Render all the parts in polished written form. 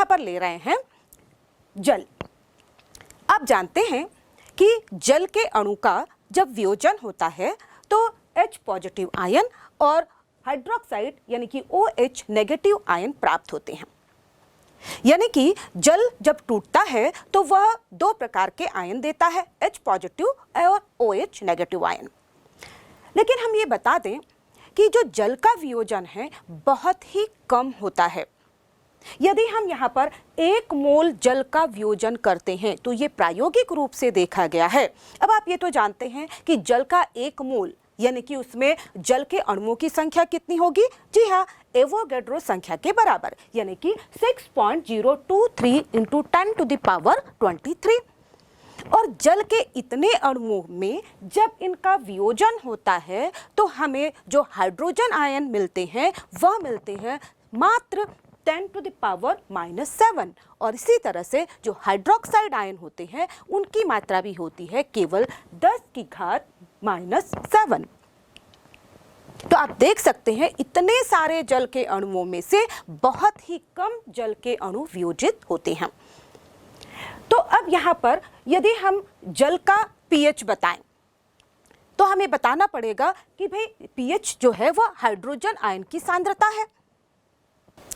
यहाँ पर ले रहे हैं जल। आप जानते हैं कि जल के अणु का जब वियोजन होता है तो H पॉजिटिव आयन और हाइड्रोक्साइड यानी कि OH नेगेटिव आयन प्राप्त होते हैं। यानी कि जल जब टूटता है तो वह दो प्रकार के आयन देता है, H पॉजिटिव और OH नेगेटिव आयन। लेकिन हम ये बता दें कि जो जल का वियोजन है बहुत ही कम होता है। यदि हम यहाँ पर 1 मोल जल का वियोजन करते हैं तो ये प्रायोगिक रूप से देखा गया है। अब आप ये तो जानते हैं कि जल का 1 मोल यानी कि उसमें जल के अणुओं की संख्या कितनी होगी? जी हाँ, एवोगैड्रो संख्या के बराबर, यानी कि 6.023 × 10⁻23। और जल के इतने अणुओं में जब इनका वियोजन होता है तो हमें जो हाइड्रोजन आयन मिलते हैं वह मिलते हैं मात्र 10⁻⁻7। और इसी तरह से जो हाइड्रोक्साइड आयन होते हैं उनकी मात्रा भी होती है केवल 10⁻⁻7। तो आप देख सकते हैं इतने सारे जल के अणुओं में से बहुत ही कम जल के अणु वियोजित होते हैं। तो अब यहाँ पर यदि हम जल का pH बताएं तो हमें बताना पड़ेगा कि भाई pH जो है वह हाइड्रोजन आयन की सांद्रता है,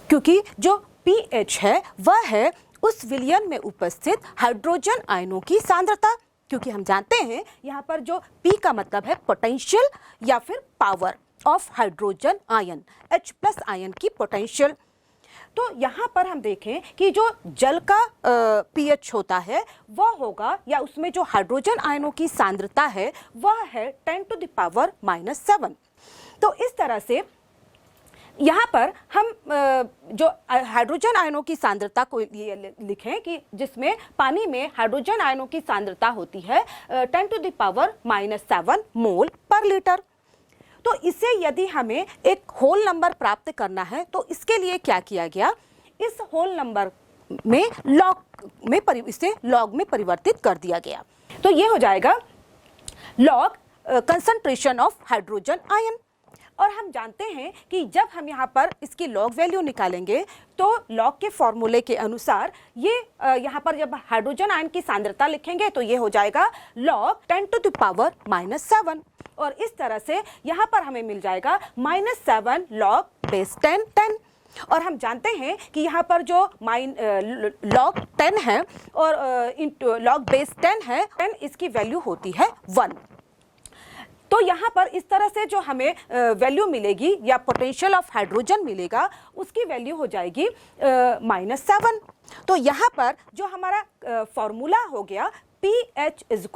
क्योंकि जो pH है वह है उस विलयन में उपस्थित हाइड्रोजन आयनों की सांद्रता। क्योंकि हम जानते हैं यहाँ पर जो P का मतलब है पोटेंशियल या फिर power of hydrogen ion, H+ ion की पोटेंशियल। तो यहाँ पर हम देखें कि जो जल का pH होता है वह होगा, या उसमें जो हाइड्रोजन आयनों की सांद्रता है वह है 10⁻⁻7। तो इस तरह से यहाँ पर हम जो हाइड्रोजन आयनों की सांद्रता को ये लिखें कि जिसमें पानी में हाइड्रोजन आयनों की सांद्रता होती है 10⁻⁻7 मोल पर लीटर। तो इसे यदि हमें एक होल नंबर प्राप्त करना है तो इसके लिए क्या किया गया, इस होल नंबर में इसे लॉग में परिवर्तित कर दिया गया। तो ये हो जाएगा log concentration of hydrogen ion. और हम जानते हैं कि जब हम यहाँ पर इसकी लॉग वैल्यू निकालेंगे तो लॉग के फॉर्मूले के अनुसार ये यहाँ पर जब हाइड्रोजन आयन की सांद्रता लिखेंगे तो ये हो जाएगा लॉग 10⁻⁻7। और इस तरह से यहाँ पर हमें मिल जाएगा -7 log बेस 10। और हम जानते हैं कि यहाँ पर जो log 10 है और log बेस 10 है, 10 इसकी वैल्यू होती है 1। तो यहाँ पर इस तरह से जो हमें वैल्यू मिलेगी या पोटेंशियल ऑफ हाइड्रोजन मिलेगा उसकी वैल्यू हो जाएगी -7। तो यहाँ पर जो हमारा फॉर्मूला हो गया pH =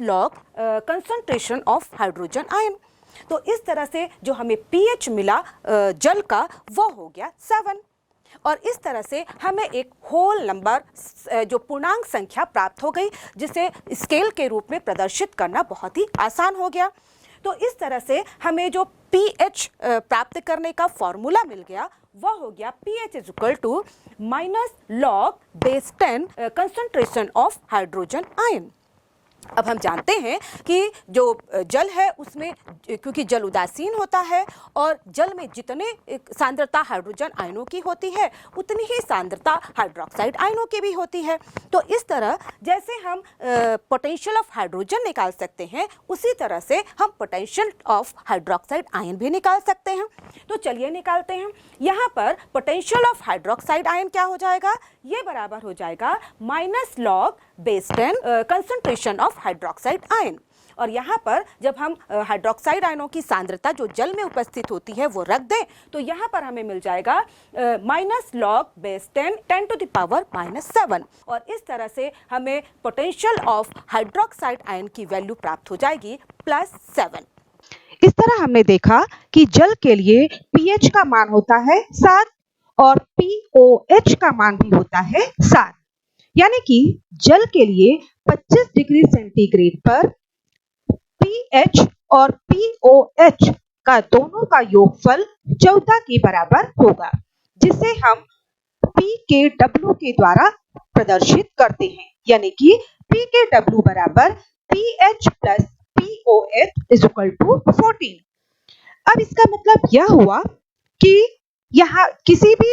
log concentration of hydrogen ion. तो इस तरह से जो हमें pH मिला जल का वो हो गया 7। और इस तरह से हमें एक होल नंबर जो पूर्णांक संख्या प्राप्त हो गई, जिसे स्केल के रूप में प्रदर्शित करना बहुत ही आसान हो गया। तो इस तरह से हमें जो pH प्राप्त करने का फॉर्मूला मिल गया वह हो गया pH = log base 10 concentration of hydrogen ion. अब हम जानते हैं कि जो जल है उसमें, क्योंकि जल उदासीन होता है और जल में जितने सांद्रता हाइड्रोजन आयनों की होती है उतनी ही सांद्रता हाइड्रोक्साइड आयनों की भी होती है। तो इस तरह जैसे हम पोटेंशियल ऑफ हाइड्रोजन निकाल सकते हैं उसी तरह से हम पोटेंशियल ऑफ हाइड्रोक्साइड आयन भी निकाल सकते हैं। तो चलिए निकालते हैं। यहाँ पर पोटेंशियल ऑफ हाइड्रोक्साइड आयन क्या हो जाएगा, ये बराबर हो जाएगा -log base 10 concentration of hydroxide ion. और यहाँ पर जब हम हाइड्रोक्साइड आयनों की सांद्रता जो जल में उपस्थित होती है वो रख दें तो यहाँ पर हमें मिल जाएगा -log बेस 10 10⁻⁻7। और इस तरह से हमें पोटेंशियल ऑफ हाइड्रोक्साइड आयन की वैल्यू प्राप्त हो जाएगी +7। इस तरह हमने देखा कि जल के लिए pH का मान होता है 7 और pOH का मान भी होता है 7। यानी कि जल के लिए 25 डिग्री सेंटीग्रेड पर pH और pOH का दोनों का योगफल 14 के बराबर होगा, जिसे हम pKw के द्वारा प्रदर्शित करते हैं। यानी कि pKw बराबर pH + pOH = 14। अब इसका मतलब यह हुआ कि यहाँ किसी भी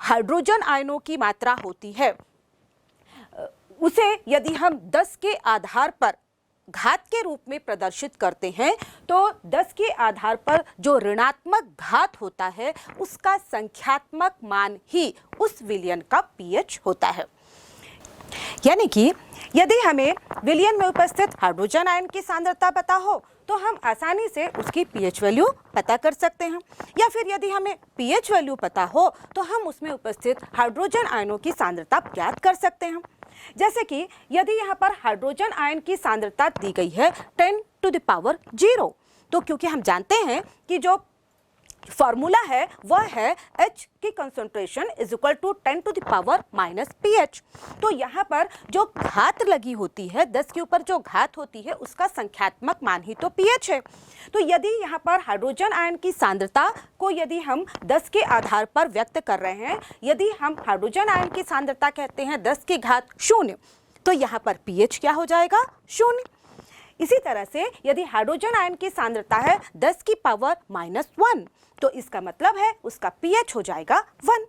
हाइड्रोजन आयनों की मात्रा होती है उसे यदि हम 10 के आधार पर घात के रूप में प्रदर्शित करते हैं तो 10 के आधार पर जो ऋणात्मक घात होता है उसका संख्यात्मक मान ही उस विलयन का पीएच होता है। यानी कि यदि हमें विलयन में उपस्थित हाइड्रोजन आयन की सांद्रता पता हो तो हम आसानी से उसकी पीएच वैल्यू पता कर सकते हैं, या फिर यदि हमें पीएच वैल्यू पता हो तो हम उसमें उपस्थित हाइड्रोजन आयनों की सांद्रता ज्ञात कर सकते हैं। जैसे कि यदि यहाँ पर हाइड्रोजन आयन की सांद्रता दी गई है 10⁻�0, तो क्योंकि हम जानते हैं कि जो फॉर्मूला है वह है H की concentration is equal to 10⁻⁻ pH, तो यहाँ पर जो घात लगी होती है 10 के ऊपर जो घात होती है उसका संख्यात्मक मान ही तो pH है। तो यदि यहाँ पर हाइड्रोजन आयन की सांद्रता को यदि हम 10 के आधार पर व्यक्त कर रहे हैं, यदि हम हाइड्रोजन आयन की सांद्रता कहते हैं 10 की घात 0, तो यहाँ पर pH क्या हो जाएगा 0। इसी तरह से यदि हाइड्रोजन आयन की सांद्रता है 10 की पावर -1, तो इसका मतलब है उसका pH हो जाएगा 1।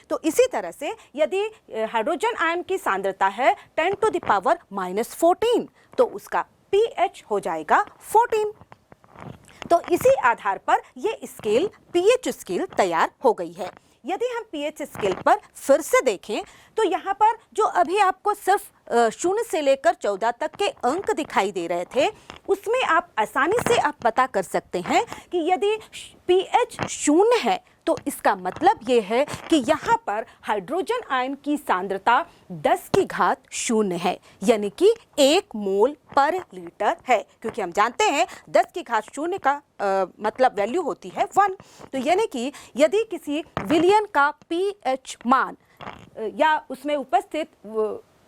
तो इसी तरह से यदि हाइड्रोजन आयन की सांद्रता है 10 टू द पावर -14, तो उसका pH हो जाएगा 14। तो इसी आधार पर ये स्केल pH स्केल तैयार हो गई है। यदि हम pH स्केल पर फिर से देखें तो यहाँ पर जो अभी आपको सिर्फ 0 से लेकर 14 तक के अंक दिखाई दे रहे थे, उसमें आप आसानी से आप पता कर सकते हैं कि यदि pH 0 है तो इसका मतलब ये है कि यहाँ पर हाइड्रोजन आयन की सांद्रता 10 की घात 0 है, यानी कि 1 मोल पर लीटर है, क्योंकि हम जानते हैं 10 की घात 0 का मतलब वैल्यू होती है 1। तो यानी कि यदि किसी विलयन का pH मान या उसमें उपस्थित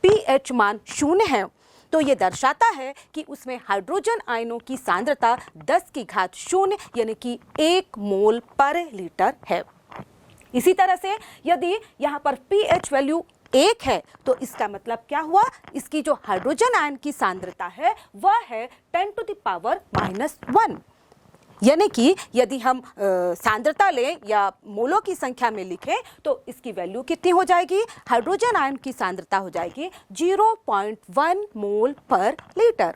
pH मान 0 है, तो ये दर्शाता है कि उसमें हाइड्रोजन आयनों की सांद्रता 10 की घात 0 यानी कि 1 मोल पर लीटर है। इसी तरह से यदि यहाँ पर pH वैल्यू 1 है तो इसका मतलब क्या हुआ, इसकी जो हाइड्रोजन आयन की सांद्रता है वह है 10 टू द पावर -1, यानी कि यदि हम सांद्रता लें या मोलों की संख्या में लिखें तो इसकी वैल्यू कितनी हो जाएगी, हाइड्रोजन आयन की सांद्रता हो जाएगी 0.1 मोल पर लीटर।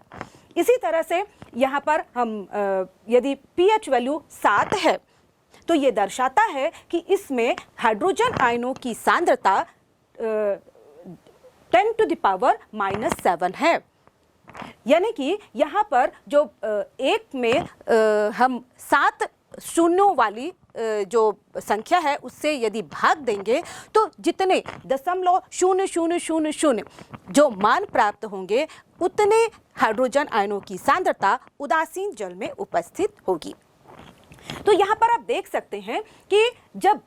इसी तरह से यहाँ पर हम यदि pH वैल्यू 7 है तो ये दर्शाता है कि इसमें हाइड्रोजन आयनों की सांद्रता 10 टू द पावर -7 है, यानी कि यहाँ पर जो एक में हम 7 शून्यों वाली जो संख्या है उससे यदि भाग देंगे तो जितने 0.0000 जो मान प्राप्त होंगे उतने हाइड्रोजन आयनों की सांद्रता उदासीन जल में उपस्थित होगी। तो यहाँ पर आप देख सकते हैं कि जब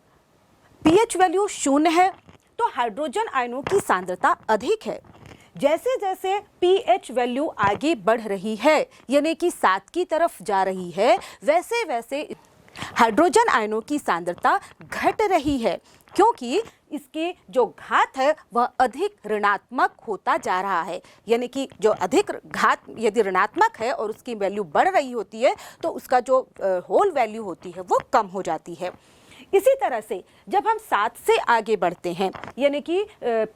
pH वैल्यू 0 है तो हाइड्रोजन आयनों की सांद्रता अधिक है। जैसे जैसे pH वैल्यू आगे बढ़ रही है यानी कि 7 की तरफ जा रही है, वैसे वैसे हाइड्रोजन आयनों की सांद्रता घट रही है, क्योंकि इसकी जो घात है वह अधिक ऋणात्मक होता जा रहा है। यानी कि जो अधिक घात यदि ऋणात्मक है और उसकी वैल्यू बढ़ रही होती है तो उसका जो होल वैल्यू होती है वो कम हो जाती है। इसी तरह से जब हम 7 से आगे बढ़ते हैं यानी कि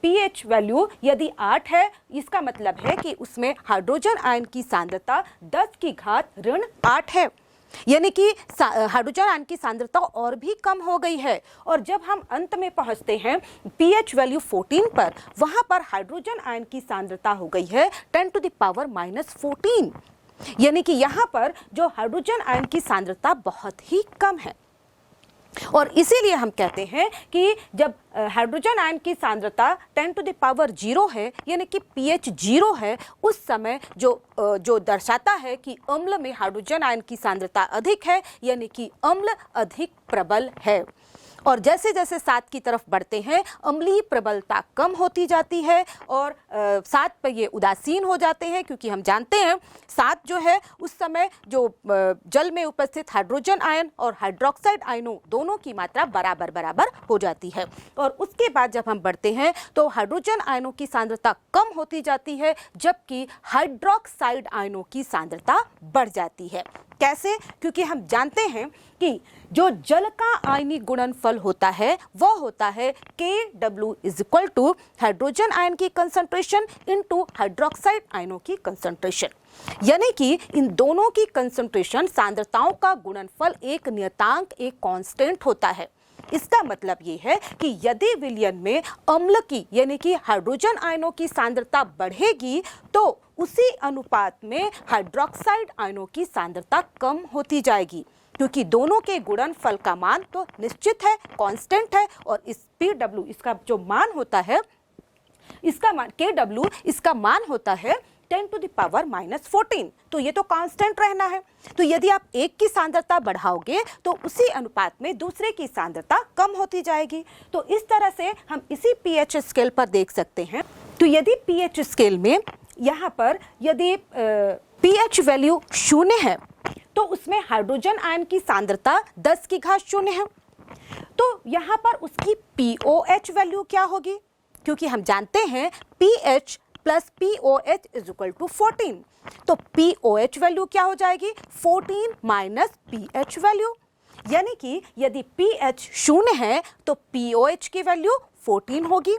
pH वैल्यू यदि 8 है, इसका मतलब है कि उसमें हाइड्रोजन आयन की सांद्रता 10 की घात -8 है, यानी कि हाइड्रोजन आयन की सांद्रता और भी कम हो गई है। और जब हम अंत में पहुंचते हैं pH वैल्यू 14 पर, वहां पर हाइड्रोजन आयन की सांद्रता हो गई है 10 टू द पावर -14, यानी कि यहाँ पर जो हाइड्रोजन आयन की सांद्रता बहुत ही कम है। और इसीलिए हम कहते हैं कि जब हाइड्रोजन आयन की सांद्रता 10 टू द पावर 0 है यानी कि pH 0 है, उस समय जो दर्शाता है कि अम्ल में हाइड्रोजन आयन की सांद्रता अधिक है, यानी कि अम्ल अधिक प्रबल है। और जैसे जैसे 7 की तरफ बढ़ते हैं अम्लीय प्रबलता कम होती जाती है और 7 पर ये उदासीन हो जाते हैं, क्योंकि हम जानते हैं 7 जो है उस समय जो जल में उपस्थित हाइड्रोजन आयन और हाइड्रोक्साइड आयनों दोनों की मात्रा बराबर बराबर हो जाती है। और उसके बाद जब हम बढ़ते हैं तो हाइड्रोजन आयनों की सांद्रता कम होती जाती है, जबकि हाइड्रोक्साइड आयनों की सांद्रता बढ़ जाती है। कैसे? क्योंकि हम जानते हैं कि जो जल का आयनिक गुणनफल होता है वह होता है Kw = हाइड्रोजन आयन की कंसंट्रेशन इनटू हाइड्रोक्साइड आयनों की कंसंट्रेशन, यानी कि इन दोनों की कंसंट्रेशन सांद्रताओं का गुणनफल एक नियतांक, एक कांस्टेंट होता है। इसका मतलब ये है कि यदि विलयन में अम्ल की यानी कि हाइड्रोजन आयनों की सांद्रता बढ़ेगी तो उसी अनुपात में हाइड्रोक्साइड आयनों की सांद्रता कम होती जाएगी, क्योंकि दोनों के गुणनफल का मान तो निश्चित है, कांस्टेंट है। और इस Pw इसका जो मान होता है, इसका मान Kw इसका मान होता है 10 टू द पावर -14, तो ये तो कांस्टेंट रहना है। तो यदि आप एक की सांद्रता बढ़ाओगे तो उसी अनुपात में दूसरे की सांद्रता कम होती जाएगी। तो इस तरह से हम इसी pH स्केल पर देख सकते हैं। तो यदि pH स्केल में यहाँ पर यदि pH वैल्यू 0 है तो उसमें हाइड्रोजन आयन की सांद्रता 10 की घात 0 है, तो यहाँ पर उसकी POH वैल्यू क्या होगी? क्योंकि हम जानते हैं pH plus POH is equal to 14। तो POH वैल्यू क्या हो जाएगी? 14 माइनस pH वैल्यू, यानी कि यदि pH 0 है तो POH की वैल्यू 14 होगी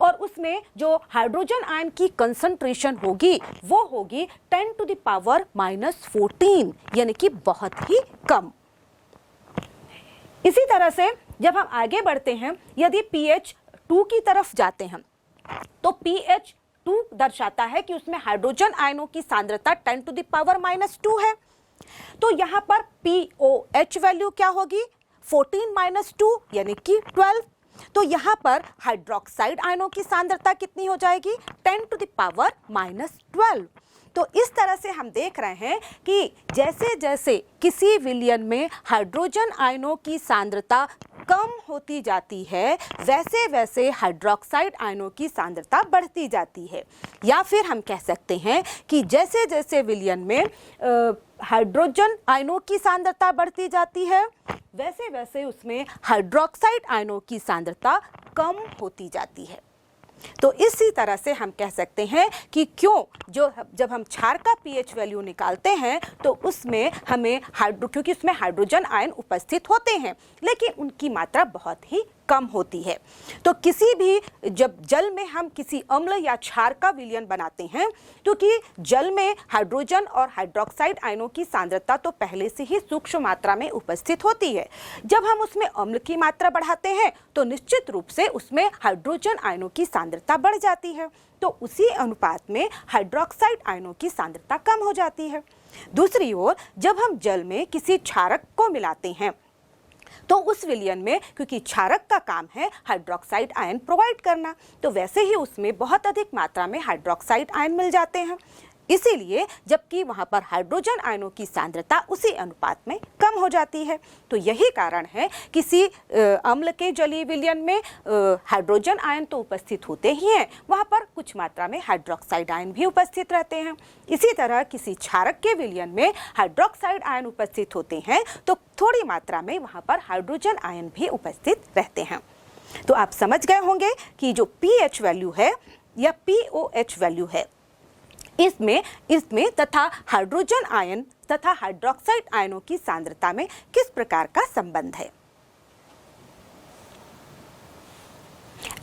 और उसमें जो हाइड्रोजन आयन की कंसंट्रेशन होगी वो होगी 10 टू द पावर माइनस 14, यानी कि बहुत ही कम। इसी तरह से जब हम आगे बढ़ते हैं, यदि pH 2 की तरफ जाते हैं तो pH 2 दर्शाता है कि उसमें हाइड्रोजन आयनों की सांद्रता 10 टू द पावर माइनस 2 है। तो यहां पर POH वैल्यू क्या होगी? 14 माइनस 2 यानी कि 12। तो यहां पर हाइड्रोक्साइड आयनों की सांद्रता कितनी हो जाएगी? 10 टू द पावर माइनस 12। तो इस तरह से हम देख रहे हैं कि जैसे जैसे किसी विलयन में हाइड्रोजन आयनों की सांद्रता कम होती जाती है, वैसे वैसे हाइड्रोक्साइड आयनों की सांद्रता बढ़ती जाती है। या फिर हम कह सकते हैं कि जैसे जैसे विलयन में हाइड्रोजन आयनों की सांद्रता बढ़ती जाती है, वैसे वैसे उसमें हाइड्रोक्साइड आयनों की सांद्रता कम होती जाती है। तो इसी तरह से हम कह सकते हैं कि जब हम क्षार का pH वैल्यू निकालते हैं तो उसमें हमें क्योंकि उसमें हाइड्रोजन आयन उपस्थित होते हैं लेकिन उनकी मात्रा बहुत ही कम होती है। तो किसी भी जब जल में हम किसी अम्ल या क्षार का विलयन बनाते हैं, क्योंकि जल में हाइड्रोजन और हाइड्रोक्साइड आयनों की सांद्रता तो पहले से ही सूक्ष्म मात्रा में उपस्थित होती है। जब हम उसमें अम्ल की मात्रा बढ़ाते हैं तो निश्चित रूप से उसमें हाइड्रोजन आयनों की सांद्रता बढ़ जाती है, तो उसी अनुपात में हाइड्रोक्साइड आयनों की सांद्रता कम हो जाती है। दूसरी ओर जब हम जल में किसी क्षारक को मिलाते हैं तो उस विलयन में, क्योंकि क्षारक का काम है हाइड्रोक्साइड आयन प्रोवाइड करना, तो वैसे ही उसमें बहुत अधिक मात्रा में हाइड्रोक्साइड आयन मिल जाते हैं। इसीलिए जबकि वहां पर हाइड्रोजन आयनों की सांद्रता उसी अनुपात में कम हो जाती है। तो यही कारण है किसी अम्ल के जलीय विलयन में हाइड्रोजन आयन तो उपस्थित होते ही हैं, वहां पर कुछ मात्रा में हाइड्रोक्साइड आयन भी उपस्थित रहते हैं। इसी तरह किसी क्षारक के विलयन में हाइड्रोक्साइड आयन उपस्थित होते हैं तो थोड़ी मात्रा में वहां पर हाइड्रोजन आयन भी उपस्थित रहते हैं। तो आप समझ गए होंगे कि जो pH वैल्यू है या POH वैल्यू है, इसमें तथा हाइड्रोजन आयन तथा हाइड्रोक्साइड आयनों की सांद्रता में किस प्रकार का संबंध है।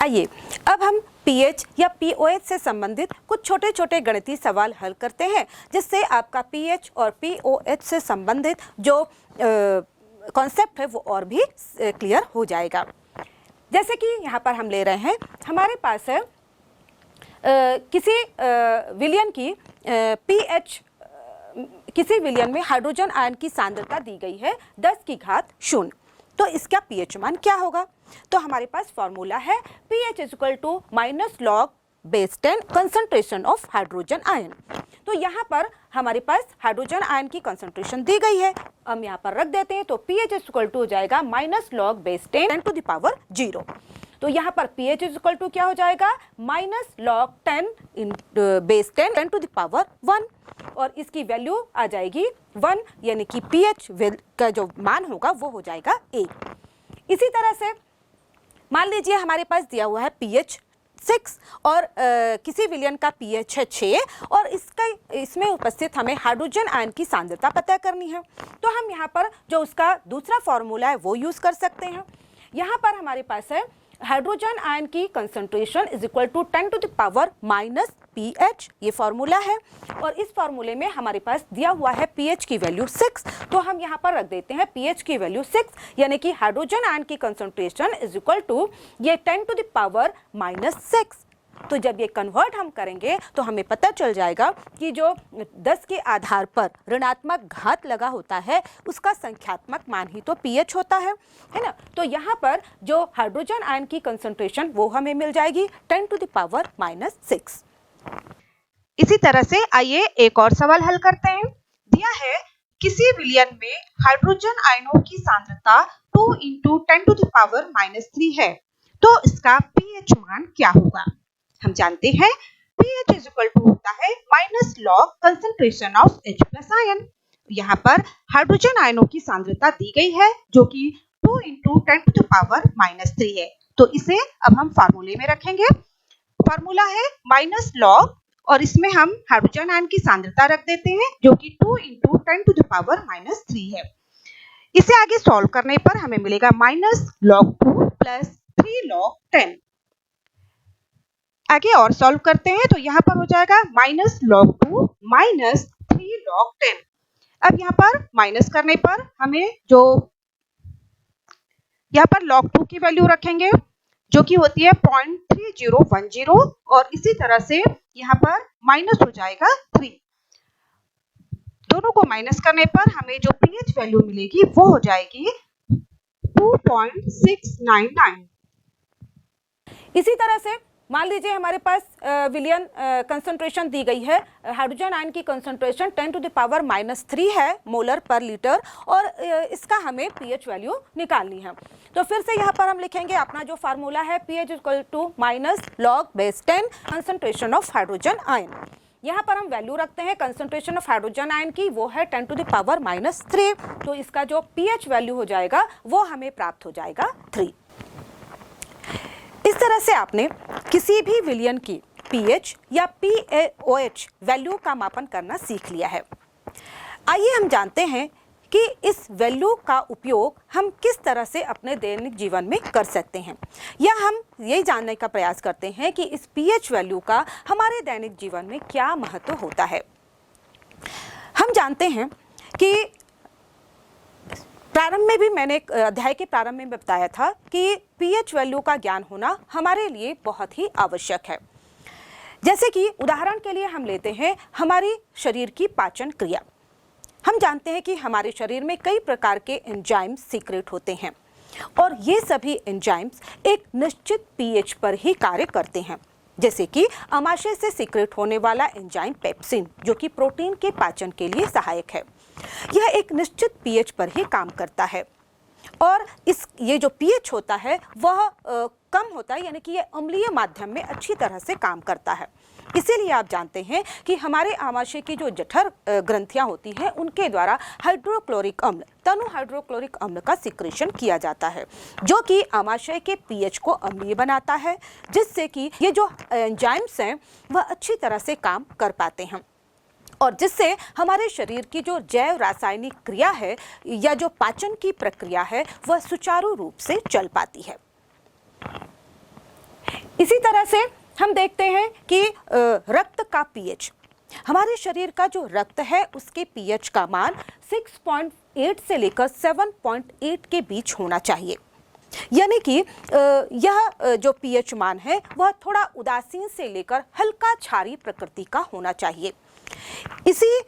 आइए अब हम pH या POH से संबंधित कुछ छोटे छोटे गणितीय सवाल हल करते हैं, जिससे आपका pH और POH से संबंधित जो कॉन्सेप्ट है वो और भी क्लियर हो जाएगा। जैसे कि यहाँ पर हम ले रहे हैं, हमारे पास है किसी विलयन की pH, किसी विलयन में हाइड्रोजन आयन की सांद्रता दी गई है 10 की घात 0, तो इसका pH मान क्या होगा? तो हमारे पास फॉर्मूला है pH is equal to minus log base 10 concentration of hydrogen ion. तो यहाँ पर हमारे पास हाइड्रोजन आयन की कंसंट्रेशन दी गई है, हम यहाँ पर रख देते हैं, तो pH इज इक्वल टू हो जाएगा minus log base 10 to the power 0। तो यहाँ पर pH इज इक्वल टू क्या हो जाएगा? Minus log 10 base 10 to the power 1, और इसकी वैल्यू आ जाएगी 1, यानी कि pH का जो मान होगा वो हो जाएगा 1। इसी तरह से मान लीजिए हमारे पास दिया हुआ है pH 6 और किसी विलयन का pH है 6 और इसमें उपस्थित हमें हाइड्रोजन आयन की सांद्रता पता करनी है, तो हम यहाँ पर जो उसका दूसरा फॉर्मूला है वो यूज कर सकते हैं। यहाँ पर हमारे पास है हाइड्रोजन आयन की concentration is equal to 10 to the power minus pH, ये फॉर्मूला है, और इस फॉर्मूले में हमारे पास दिया हुआ है pH की वैल्यू 6, तो हम यहाँ पर रख देते हैं pH की वैल्यू 6, यानी कि हाइड्रोजन आयन की कंसंट्रेशन इज इक्वल टू ये 10 टू द पावर माइनस 6। तो जब ये कन्वर्ट हम करेंगे तो हमें पता चल जाएगा कि जो 10 के आधार पर ऋणात्मक घात लगा होता है उसका संख्यात्मक मान ही तो pH होता है ना। तो यहाँ पर जो हाइड्रोजन आयन की कंसंट्रेशन वो हमें मिल जाएगी 10 टू द पावर माइनस 6। इसी तरह से आइए एक और सवाल हल करते हैं। दिया है किसी विलयन में हाइड्रोजन आयनों की सांद्रता 2 × 10 टू द पावर माइनस 3 है, तो इसका pH मान क्या होगा? हम जानते हैं pH इज इक्वल टू होता है minus log concentration of H plus ion. यहाँ पर हाइड्रोजन आयनों की सांद्रता दी गई है जो कि 2 × 10 टू द पावर माइनस 3 है, तो इसे अब हम फार्मूले में रखेंगे। फार्मूला है माइनस लॉग और इसमें हम हाइड्रोजन आयन की सांद्रता रख देते हैं जो कि 2 × 10⁻³ है। इसे आगे सॉल्व करने पर हमें मिलेगा माइनस लॉग 2 प्लस 3 लॉग 10। आगे और सॉल्व करते हैं तो यहाँ पर हो जाएगा माइनस लॉग 2 माइनस 3 लॉग 10। अब यहाँ पर माइनस करने पर हमें जो यहाँ पर log 2 की वैल्यू रखेंगे जो कि होती है 0.3010 और इसी तरह से यहाँ पर माइनस हो जाएगा 3। दोनों को माइनस करने पर हमें जो pH वैल्यू मिलेगी वो हो जाएगी 2.699। इसी तरह से मान लीजिए हमारे पास विलियन कंसंट्रेशन दी गई है, हाइड्रोजन आयन की कंसंट्रेशन 10⁻³ है मोलर पर लीटर और इसका हमें पीएच वैल्यू निकालनी है। तो फिर से यहाँ पर हम लिखेंगे अपना जो फार्मूला है pH equal to minus log base 10 concentration of hydrogen ion. यहाँ पर हम वैल्यू रखते हैं कंसंट्रेशन ऑफ हाइड्रोजन आयन की, वो है 10⁻⁻3। तो इसका जो पीएच वैल्यू हो जाएगा वो हमें प्राप्त हो जाएगा 3। इस तरह से आपने किसी भी विलयन की पीएच या पीएओएच वैल्यू का मापन करना सीख लिया है। आइए हम जानते हैं कि इस वैल्यू का उपयोग हम किस तरह से अपने दैनिक जीवन में कर सकते हैं, या हम यही जानने का प्रयास करते हैं कि इस पीएच वैल्यू का हमारे दैनिक जीवन में क्या महत्व होता है। हम जानते हैं कि प्रारंभ में भी मैंने अध्याय के प्रारंभ में बताया था कि पीएच वैल्यू का ज्ञान होना हमारे लिए बहुत ही आवश्यक है। जैसे कि उदाहरण के लिए हम लेते हैं हमारी शरीर की पाचन क्रिया। हम जानते हैं कि हमारे शरीर में कई प्रकार के एंजाइम्स सीक्रेट होते हैं और ये सभी एंजाइम्स एक निश्चित पीएच पर ही कार्य करते हैं। जैसे कि आमाशय से सीक्रेट होने वाला एंजाइम पेप्सिन जो कि प्रोटीन के पाचन के लिए सहायक है, यह एक निश्चित पीएच पर ही काम करता है और ये जो पीएच होता है वह कम होता है, यानी कि यह अम्लीय माध्यम में अच्छी तरह से काम करता है। इसीलिए आप जानते हैं कि हमारे आमाशय की जो जठर ग्रंथियां होती हैं उनके द्वारा हाइड्रोक्लोरिक अम्ल, तनु हाइड्रोक्लोरिक अम्ल का सिक्रेशन किया जाता है जो कि आमाशय के पीएच को अम्लीय बनाता है, जिससे कि ये जो एंजाइम्स हैं वह अच्छी तरह से काम कर पाते हैं और जिससे हमारे शरीर की जो जैव रासायनिक क्रिया है या जो पाचन की प्रक्रिया है वह सुचारू रूप से चल पाती है। इसी तरह से हम देखते हैं कि रक्त का पीएच, हमारे शरीर का जो रक्त है उसके पीएच का मान 6.8 से लेकर 7.8 के बीच होना चाहिए। यानी कि यह जो पीएच मान है वह थोड़ा उदासीन से लेकर हल्का क्षारीय प्रकृति का होना चाहिए। इसी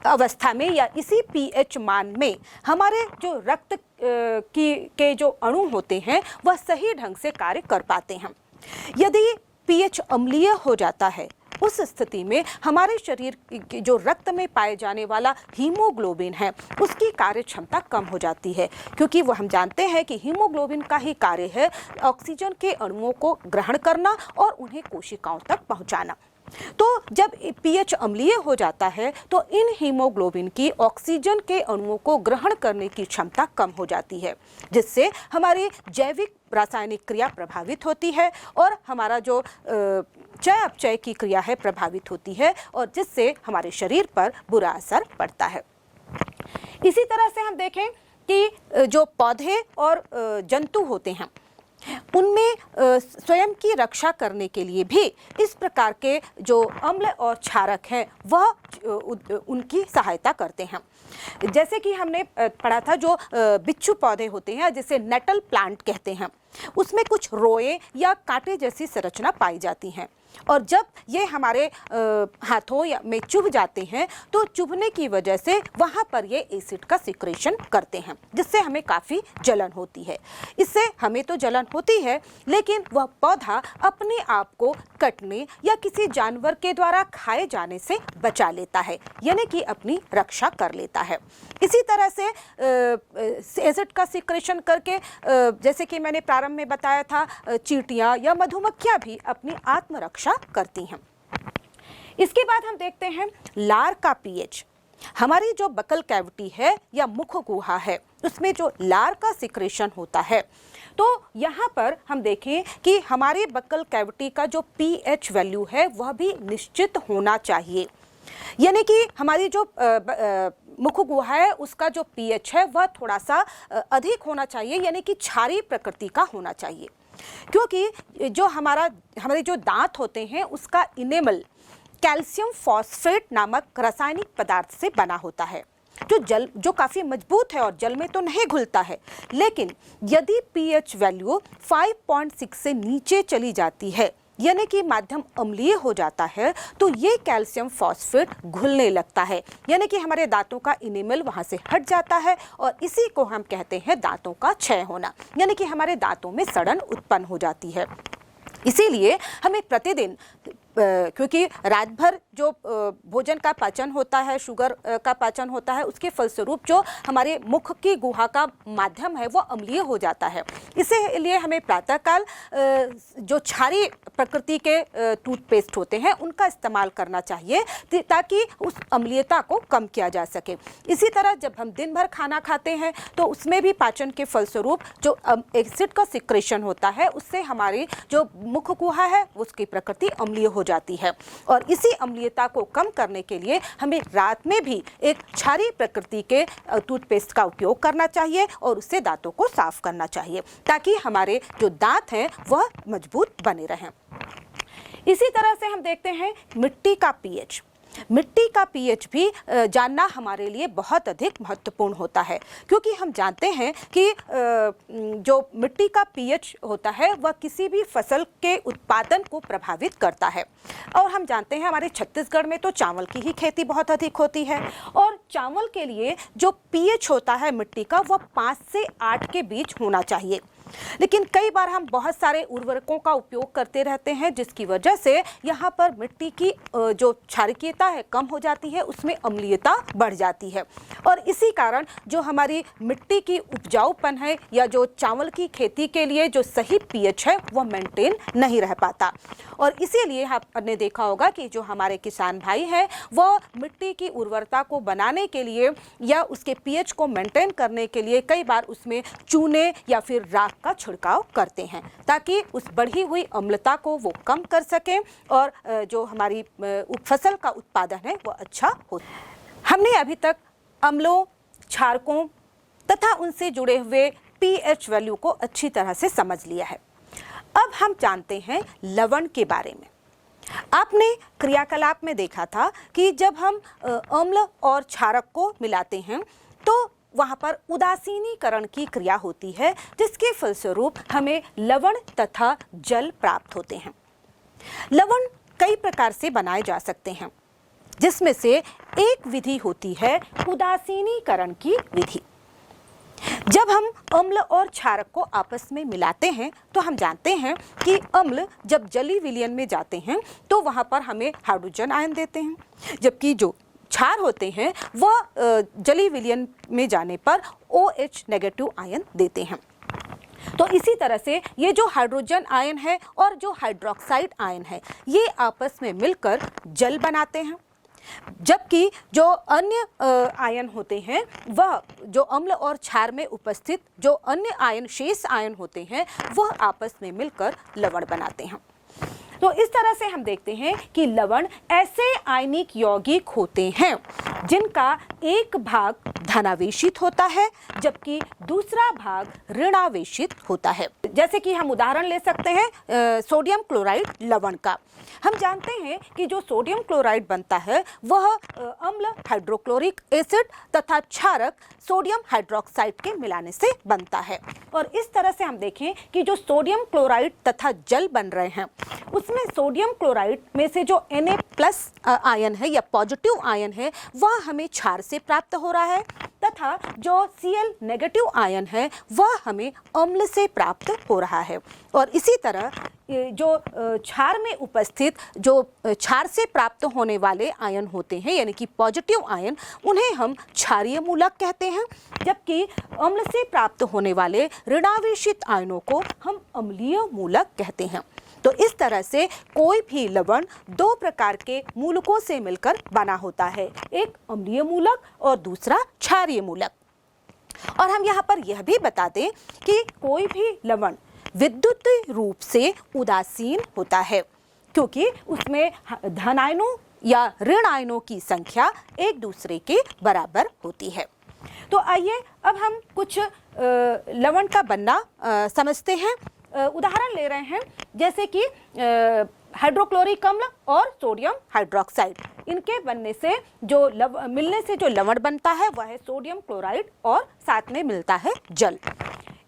अवस्था में या इसी पीएच मान में हमारे जो रक्त के जो अणु होते हैं वह सही ढंग से कार्य कर पाते हैं। यदि पीएच अम्लीय हो जाता है उस स्थिति में हमारे शरीर के जो रक्त में पाए जाने वाला हीमोग्लोबिन है उसकी कार्य क्षमता कम हो जाती है, क्योंकि वह हम जानते हैं कि हीमोग्लोबिन का ही कार्य है ऑक्सीजन के अणुओं को ग्रहण करना और उन्हें कोशिकाओं तक पहुंचाना। तो जब पीएच अम्लीय हो जाता है तो इन हीमोग्लोबिन की ऑक्सीजन के अणुओं को ग्रहण करने की क्षमता कम हो जाती है, जिससे हमारी जैविक रासायनिक क्रिया प्रभावित होती है और हमारा जो चय अपचय की क्रिया है प्रभावित होती है और जिससे हमारे शरीर पर बुरा असर पड़ता है। इसी तरह से हम देखें कि जो पौधे और जंतु होते हैं उनमें स्वयं की रक्षा करने के लिए भी इस प्रकार के जो अम्ल और क्षारक हैं वह उनकी सहायता करते हैं। जैसे कि हमने पढ़ा था जो बिच्छू पौधे होते हैं जिसे नेटल प्लांट कहते हैं, उसमें कुछ रोए या कांटे जैसी संरचना पाई जाती हैं और जब ये हमारे हाथों या में चुभ जाते हैं तो चुभने की वजह से वहाँ पर ये एसिड का सिक्रेशन करते हैं, जिससे हमें काफ़ी जलन होती है। इससे हमें तो जलन होती है लेकिन वह पौधा अपने आप को कटने या किसी जानवर के द्वारा खाए जाने से बचा लेता है, यानी कि अपनी रक्षा कर लेता है। इसी तरह से एसिड का सिक्रेशन करके जैसे कि मैंने प्रारंभ में बताया था चींटियाँ या मधुमक्खियाँ भी अपनी आत्मरक्षा करती हैं। इसके बाद हम देखते हैं लार का पीएच। हमारी जो बकल कैविटी है या मुख गुहा है उसमें जो लार का सिक्रेशन होता है, तो यहाँ पर हम देखें कि हमारे बकल कैविटी का जो पीएच वैल्यू है वह भी निश्चित होना चाहिए। यानी कि हमारी जो मुख गुहा है उसका जो पीएच है वह थोड़ा सा अधिक होना चाहिए, यानी कि क्षारीय प्रकृति का होना चाहिए। क्योंकि जो हमारे जो दांत होते हैं उसका इनेमल कैल्शियम फॉस्फेट नामक रासायनिक पदार्थ से बना होता है, जो काफ़ी मजबूत है और जल में तो नहीं घुलता है। लेकिन यदि पीएच वैल्यू 5.6 से नीचे चली जाती है, यानी कि माध्यम अम्लीय हो जाता है, तो ये कैल्शियम फॉस्फेट घुलने लगता है, यानी कि हमारे दांतों का इनेमल वहाँ से हट जाता है और इसी को हम कहते हैं दांतों का क्षय होना, यानी कि हमारे दांतों में सड़न उत्पन्न हो जाती है। इसीलिए हमें प्रतिदिन, क्योंकि रात भर जो भोजन का पाचन होता है, शुगर का पाचन होता है, उसके फलस्वरूप जो हमारे मुख की गुहा का माध्यम है वो अम्लीय हो जाता है। इसीलिए हमें प्रातःकाल जो क्षारीय प्रकृति के टूथपेस्ट होते हैं उनका इस्तेमाल करना चाहिए ताकि उस अम्लीयता को कम किया जा सके। इसी तरह जब हम दिन भर खाना खाते हैं तो उसमें भी पाचन के फलस्वरूप जो एसिड का सिक्रेशन होता है उससे हमारी जो मुख गुहा है उसकी प्रकृति अम्लीय हो जाती है। और इसी अम्लीयता को कम करने के लिए हमें रात में भी एक क्षारीय प्रकृति के टूथपेस्ट का उपयोग करना चाहिए और उससे दांतों को साफ करना चाहिए ताकि हमारे जो दांत हैं वह मजबूत बने रहें। इसी तरह से हम देखते हैं मिट्टी का पीएच। मिट्टी का पीएच भी जानना हमारे लिए बहुत अधिक महत्वपूर्ण होता है, क्योंकि हम जानते हैं कि जो मिट्टी का पीएच होता है वह किसी भी फसल के उत्पादन को प्रभावित करता है। और हम जानते हैं हमारे छत्तीसगढ़ में तो चावल की ही खेती बहुत अधिक होती है और चावल के लिए जो पीएच होता है मिट्टी का वह 5 से 8 के बीच होना चाहिए। लेकिन कई बार हम बहुत सारे उर्वरकों का उपयोग करते रहते हैं जिसकी वजह से यहाँ पर मिट्टी की जो क्षारीयता है कम हो जाती है, उसमें अम्लीयता बढ़ जाती है और इसी कारण जो हमारी मिट्टी की उपजाऊपन है या जो चावल की खेती के लिए जो सही पीएच है वह मेंटेन नहीं रह पाता। और इसीलिए आपने देखा होगा कि जो हमारे किसान भाई हैं वह मिट्टी की उर्वरता को बनाने के लिए या उसके पीएच को मेंटेन करने के लिए कई बार उसमें चूने या फिर राख का छिड़काव करते हैं ताकि उस बढ़ी हुई अम्लता को वो कम कर सकें और जो हमारी फसल का उत्पादन है वो अच्छा हो। हमने अभी तक अम्लों, क्षारकों तथा उनसे जुड़े हुए पीएच वैल्यू को अच्छी तरह से समझ लिया है। अब हम जानते हैं लवण के बारे में। आपने क्रियाकलाप में देखा था कि जब हम अम्ल और क्षारक को मिलाते हैं तो वहाँ पर उदासीनीकरण की क्रिया होती है जिसके फलस्वरूप हमें लवण तथा जल प्राप्त होते हैं। लवण कई प्रकार से बनाए जा सकते हैं जिसमें से एक विधि होती है उदासीनीकरण की विधि। जब हम अम्ल और क्षारक को आपस में मिलाते हैं तो हम जानते हैं कि अम्ल जब जलीय विलयन में जाते हैं तो वहाँ पर हमें हाइड्रोजन आयन देते हैं, जबकि जो क्षार होते हैं वह जलीय विलयन में जाने पर OH नेगेटिव आयन देते हैं। तो इसी तरह से ये जो हाइड्रोजन आयन है और जो हाइड्रोक्साइड आयन है ये आपस में मिलकर जल बनाते हैं, जबकि जो अन्य आयन होते हैं वह जो अम्ल और क्षार में उपस्थित जो अन्य आयन शेष आयन होते हैं वह आपस में मिलकर लवण बनाते हैं। तो इस तरह से हम देखते हैं कि लवण ऐसे आयनिक यौगिक होते हैं जिनका एक भाग धनावेशित होता है जबकि दूसरा भाग ऋणावेशित होता है। जैसे कि हम उदाहरण ले सकते हैं सोडियम क्लोराइड लवण का। हम जानते हैं कि जो सोडियम क्लोराइड बनता है वह अम्ल हाइड्रोक्लोरिक एसिड तथा क्षारक सोडियम हाइड्रोक्साइड के मिलाने से बनता है। और इस तरह से हम देखें कि जो सोडियम क्लोराइड तथा जल बन रहे हैं उसमें सोडियम क्लोराइड में से जो Na+ आयन है या पॉजिटिव आयन है वह हमें क्षार से प्राप्त हो रहा है तथा जो Cl नेगेटिव आयन है वह हमें अम्ल से प्राप्त हो रहा है। और इसी तरह जो क्षार में उपस्थित जो क्षार से प्राप्त होने वाले आयन होते हैं यानी कि पॉजिटिव आयन, उन्हें हम क्षारीय मूलक कहते हैं, जबकि अम्ल से प्राप्त होने वाले ऋणावेशित आयनों को हम अम्लीय मूलक कहते हैं। तो इस तरह से कोई भी लवण दो प्रकार के मूलकों से मिलकर बना होता है, एक अम्लीय मूलक और दूसरा क्षारीय मूलक। और हम यहाँ पर यह भी बता दें कि कोई भी लवण विद्युत रूप से उदासीन होता है क्योंकि उसमें धन आयनों या ऋण आयनों की संख्या एक दूसरे के बराबर होती है। तो आइए अब हम कुछ लवण का बनना समझते हैं। उदाहरण ले रहे हैं जैसे कि हाइड्रोक्लोरिक अम्ल और सोडियम हाइड्रोक्साइड। इनके बनने से जो मिलने से जो लवण बनता है वह है सोडियम क्लोराइड और साथ में मिलता है जल।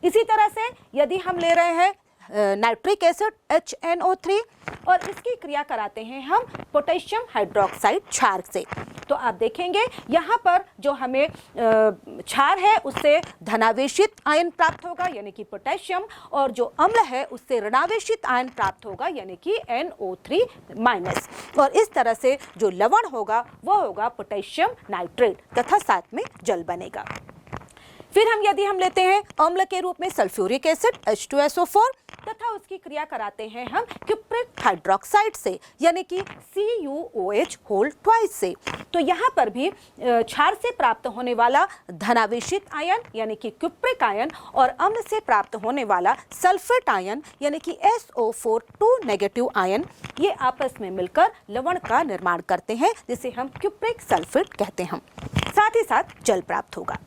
इसी तरह से यदि हम ले रहे हैं नाइट्रिक एसिड HNO3 और इसकी क्रिया कराते हैं हम पोटेशियम हाइड्रोक्साइड क्षार से, तो आप देखेंगे यहाँ पर जो हमें क्षार है उससे धनावेशित आयन प्राप्त होगा यानी कि पोटेशियम, और जो अम्ल है उससे ऋणावेशित आयन प्राप्त होगा यानी कि NO3-। और इस तरह से जो लवण होगा वो होगा पोटेशियम नाइट्रेट तथा साथ में जल बनेगा। फिर यदि हम लेते हैं अम्ल के रूप में सल्फ्यूरिक एसिड H2SO4 तथा उसकी क्रिया कराते हैं हम क्यूप्रिक हाइड्रोक्साइड से यानी कि CuOH होल ट्वाइस से, तो यहाँ पर भी क्षार से प्राप्त होने वाला धनावेशित आयन यानी कि क्यूप्रिक आयन और अम्ल से प्राप्त होने वाला सल्फेट आयन यानी कि SO4 नेगेटिव आयन, ये आपस में मिलकर लवण का निर्माण करते हैं जिसे हम क्यूप्रिक सल्फेट कहते हैं। साथ ही साथ जल प्राप्त होगा।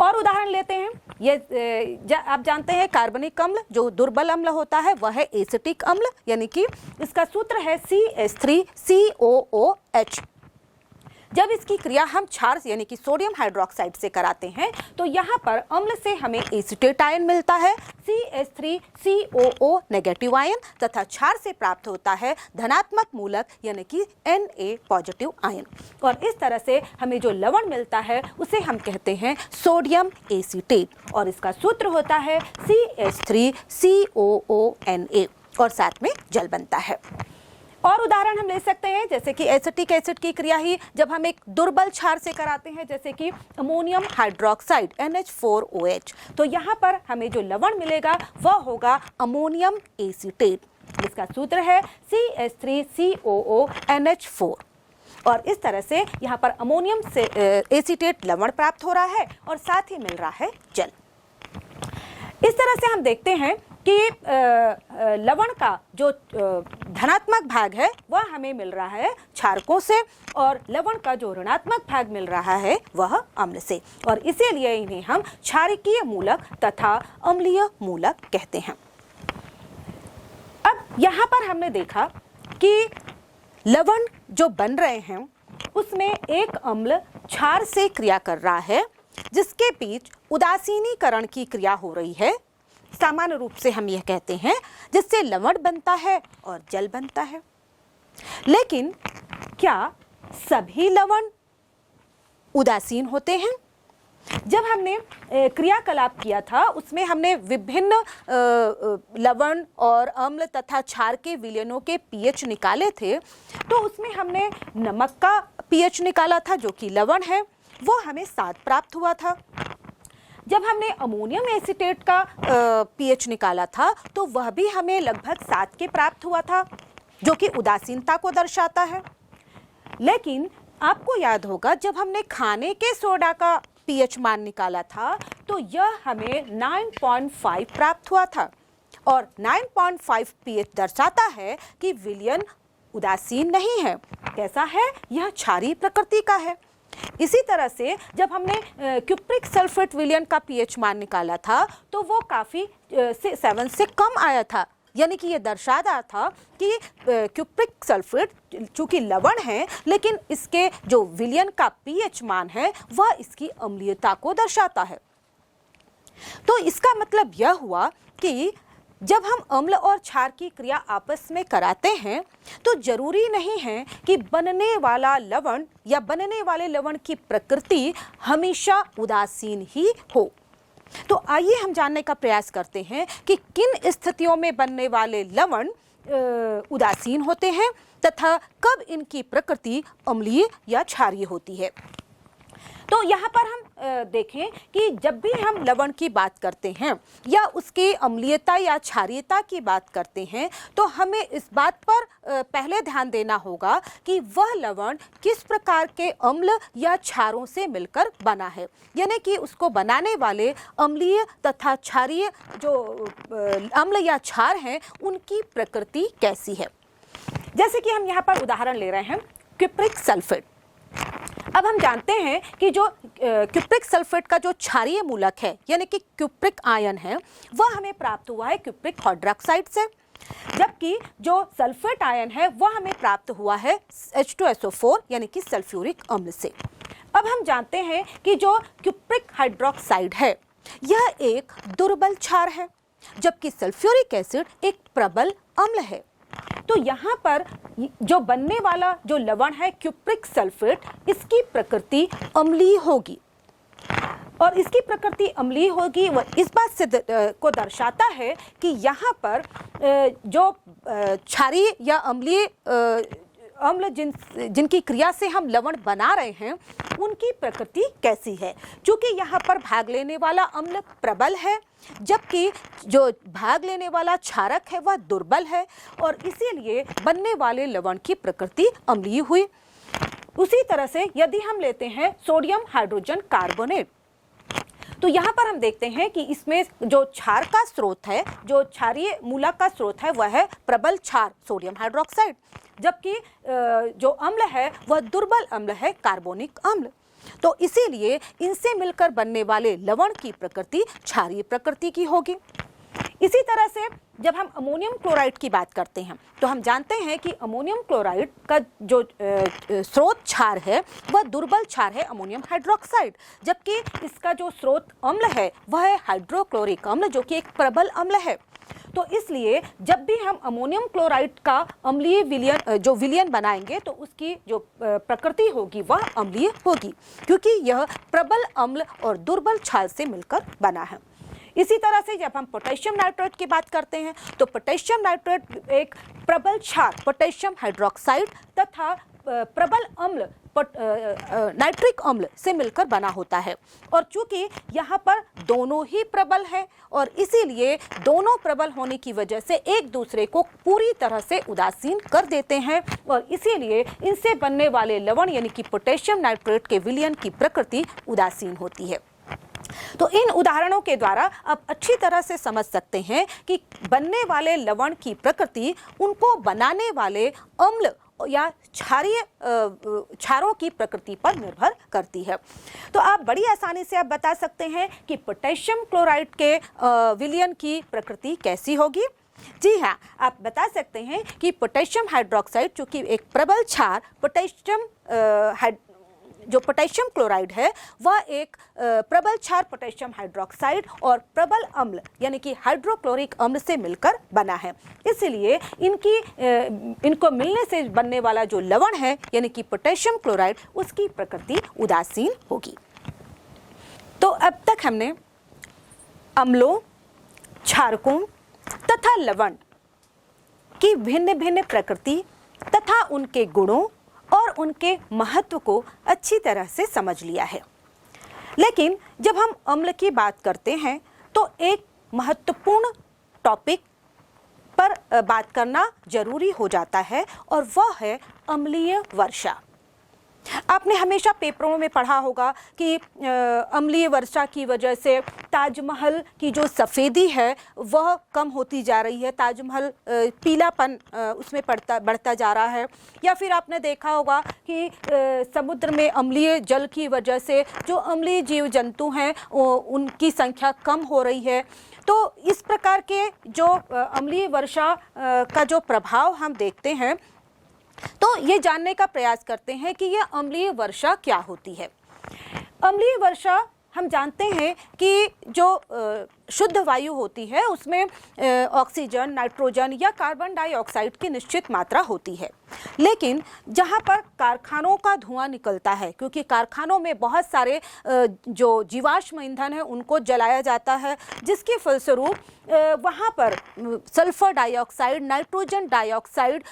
और उदाहरण लेते हैं, ये आप जानते हैं कार्बनिक अम्ल जो दुर्बल अम्ल होता है वह है एसिटिक अम्ल यानी कि इसका सूत्र है CH3COOH। जब इसकी क्रिया हम क्षार यानी कि सोडियम हाइड्रोक्साइड से कराते हैं तो यहाँ पर अम्ल से हमें एसिटेट आयन मिलता है CH3COO नेगेटिव आयन तथा क्षार से प्राप्त होता है धनात्मक मूलक यानी कि Na पॉजिटिव आयन। और इस तरह से हमें जो लवण मिलता है उसे हम कहते हैं सोडियम एसीटेट और इसका सूत्र होता है CH3COONA और साथ में जल बनता है। और उदाहरण हम ले सकते हैं जैसे कि एसिटिक एसिड की क्रिया ही जब हम एक दुर्बल क्षार से कराते हैं जैसे कि अमोनियम हाइड्रोक्साइड NH4OH, तो यहाँ पर हमें जो लवण मिलेगा वह होगा अमोनियम एसीटेट, जिसका सूत्र है CH3COONH4। और इस तरह से यहाँ पर अमोनियम से एसीटेट लवण प्राप्त हो रहा है और साथ ही मिल रहा है जल। इस तरह से हम देखते हैं कि लवण का जो धनात्मक भाग है वह हमें मिल रहा है क्षारकों से और लवण का जो ऋणात्मक भाग मिल रहा है वह अम्ल से, और इसीलिए इन्हें हम क्षारकीय मूलक तथा अम्लीय मूलक कहते हैं। अब यहाँ पर हमने देखा कि लवण जो बन रहे हैं उसमें एक अम्ल क्षार से क्रिया कर रहा है जिसके बीच उदासीनीकरण की क्रिया हो रही है। सामान्य रूप से हम यह कहते हैं जिससे लवण बनता है और जल बनता है। लेकिन क्या सभी लवण उदासीन होते हैं? जब हमने क्रियाकलाप किया था उसमें हमने विभिन्न लवण और अम्ल तथा क्षार के विलयनों के पीएच निकाले थे, तो उसमें हमने नमक का पीएच निकाला था जो कि लवण है, वो हमें 7 प्राप्त हुआ था। जब हमने अमोनियम एसीटेट का पीएच निकाला था तो वह भी हमें लगभग 7 के प्राप्त हुआ था जो कि उदासीनता को दर्शाता है। लेकिन आपको याद होगा जब हमने खाने के सोडा का पीएच मान निकाला था तो यह हमें 9.5 प्राप्त हुआ था और 9.5 पीएच दर्शाता है कि विलयन उदासीन नहीं है। कैसा है? यह क्षारीय प्रकृति का है। इसी तरह से जब हमने क्यूप्रिक सल्फेट विलयन का पीएच मान निकाला था तो वो काफ़ी 7 से कम आया था, यानी कि ये दर्शा रहा था कि क्यूप्रिक सल्फेट चूँकि लवण है लेकिन इसके जो विलयन का पीएच मान है वह इसकी अम्लीयता को दर्शाता है। तो इसका मतलब यह हुआ कि जब हम अम्ल और क्षार की क्रिया आपस में कराते हैं तो जरूरी नहीं है कि बनने वाला लवण या बनने वाले लवण की प्रकृति हमेशा उदासीन ही हो। तो आइए हम जानने का प्रयास करते हैं कि किन स्थितियों में बनने वाले लवण उदासीन होते हैं तथा कब इनकी प्रकृति अम्लीय या क्षारीय होती है। तो यहाँ पर हम देखें कि जब भी हम लवण की बात करते हैं या उसकी अम्लीयता या क्षारीयता की बात करते हैं तो हमें इस बात पर पहले ध्यान देना होगा कि वह लवण किस प्रकार के अम्ल या क्षारों से मिलकर बना है, यानी कि उसको बनाने वाले अम्लीय तथा क्षारीय जो अम्ल या क्षार हैं उनकी प्रकृति कैसी है। जैसे कि हम यहाँ पर उदाहरण ले रहे हैं क्यूप्रिक सल्फेट। अब हम जानते हैं कि जो क्यूप्रिक सल्फेट का जो क्षारीय मूलक है यानी कि क्यूप्रिक आयन है वह हमें प्राप्त हुआ है क्यूप्रिक हाइड्रोक्साइड से, जबकि जो सल्फेट आयन है वह हमें प्राप्त हुआ है H2SO4 यानी कि सल्फ्यूरिक अम्ल से। अब हम जानते हैं कि जो क्यूप्रिक हाइड्रोक्साइड है यह एक दुर्बल क्षार है, जबकि सल्फ्यूरिक एसिड एक प्रबल अम्ल है। तो यहाँ पर जो बनने वाला जो लवण है क्यूप्रिक सल्फेट, इसकी प्रकृति अम्लीय होगी और इसकी प्रकृति अम्लीय होगी वह इस बात से को दर्शाता है कि यहाँ पर जो क्षारीय या अम्लीय अम्ल जिनकी क्रिया से हम लवण बना रहे हैं उनकी प्रकृति कैसी है। क्योंकि यहाँ पर भाग लेने वाला अम्ल प्रबल है जबकि जो भाग लेने वाला क्षारक है वह दुर्बल है और इसीलिए बनने वाले लवण की प्रकृति अम्लीय हुई। उसी तरह से यदि हम लेते हैं सोडियम हाइड्रोजन कार्बोनेट, तो यहाँ पर हम देखते हैं कि इसमें जो क्षार का स्रोत है, जो क्षारीय मूलक का स्रोत है वह है प्रबल क्षार सोडियम हाइड्रोक्साइड, जबकि जो अम्ल है वह दुर्बल अम्ल है कार्बोनिक अम्ल। तो इसीलिए इनसे मिलकर बनने वाले लवण की प्रकृति क्षारीय प्रकृति की होगी। इसी तरह से जब हम अमोनियम क्लोराइड की बात करते हैं तो हम जानते हैं कि अमोनियम क्लोराइड का जो स्रोत क्षार है वह दुर्बल क्षार है अमोनियम हाइड्रोक्साइड, जबकि इसका जो स्रोत अम्ल है वह है हाइड्रोक्लोरिक अम्ल जो कि एक प्रबल अम्ल है। तो इसलिए जब भी हम अमोनियम क्लोराइड का अम्लीय विलयन जो विलयन बनाएंगे तो उसकी जो प्रकृति होगी वह अम्लीय होगी, क्योंकि यह प्रबल अम्ल और दुर्बल क्षार से मिलकर बना है। इसी तरह से जब हम पोटेशियम नाइट्रेट की बात करते हैं तो पोटेशियम नाइट्रेट एक प्रबल क्षार पोटेशियम हाइड्रोक्साइड तथा प्रबल अम्ल नाइट्रिक अम्ल से मिलकर बना होता है। और चूंकि यहाँ पर दोनों ही प्रबल है और इसीलिए दोनों प्रबल होने की वजह से एक दूसरे को पूरी तरह से उदासीन कर देते हैं और इसीलिए इनसे बनने वाले लवण यानी कि पोटेशियम नाइट्रेट के विलयन की प्रकृति उदासीन होती है। तो इन उदाहरणों के द्वारा आप अच्छी तरह से समझ सकते हैं कि बनने वाले लवण की प्रकृति उनको बनाने वाले अम्ल या क्षारीय क्षारों की प्रकृति पर निर्भर करती है। तो आप बड़ी आसानी से आप बता सकते हैं कि पोटेशियम क्लोराइड के विलयन की प्रकृति कैसी होगी। जी हाँ, आप बता सकते हैं कि पोटेशियम हाइड्रोक्साइड चूंकि एक प्रबल क्षार जो पोटेशियम क्लोराइड है वह एक प्रबल क्षार पोटेशियम हाइड्रोक्साइड और प्रबल अम्ल यानी कि हाइड्रोक्लोरिक अम्ल से मिलकर बना है। इसलिए इनको मिलने से बनने वाला जो लवण है यानी कि पोटेशियम क्लोराइड उसकी प्रकृति उदासीन होगी। तो अब तक हमने अम्लों, क्षारकों तथा लवण की भिन्न भिन्न प्रकृति तथा उनके गुणों और उनके महत्व को अच्छी तरह से समझ लिया है। लेकिन जब हम अम्ल की बात करते हैं तो एक महत्वपूर्ण टॉपिक पर बात करना जरूरी हो जाता है और वह है अम्लीय वर्षा। आपने हमेशा पेपरों में पढ़ा होगा कि अम्लीय वर्षा की वजह से ताजमहल की जो सफ़ेदी है वह कम होती जा रही है, ताजमहल पीलापन उसमें बढ़ता जा रहा है। या फिर आपने देखा होगा कि समुद्र में अम्लीय जल की वजह से जो अम्लीय जीव जंतु हैं उनकी संख्या कम हो रही है। तो इस प्रकार के जो अम्लीय वर्षा का जो प्रभाव हम देखते हैं तो ये जानने का प्रयास करते हैं कि यह अम्लीय वर्षा क्या होती है। अम्लीय वर्षा हम जानते हैं कि जो शुद्ध वायु होती है उसमें ऑक्सीजन, नाइट्रोजन या कार्बन डाइऑक्साइड की निश्चित मात्रा होती है। लेकिन जहाँ पर कारखानों का धुआं निकलता है, क्योंकि कारखानों में बहुत सारे जो जीवाश्म ईंधन है उनको जलाया जाता है, जिसके फलस्वरूप वहाँ पर सल्फर डाइऑक्साइड, नाइट्रोजन डाइऑक्साइड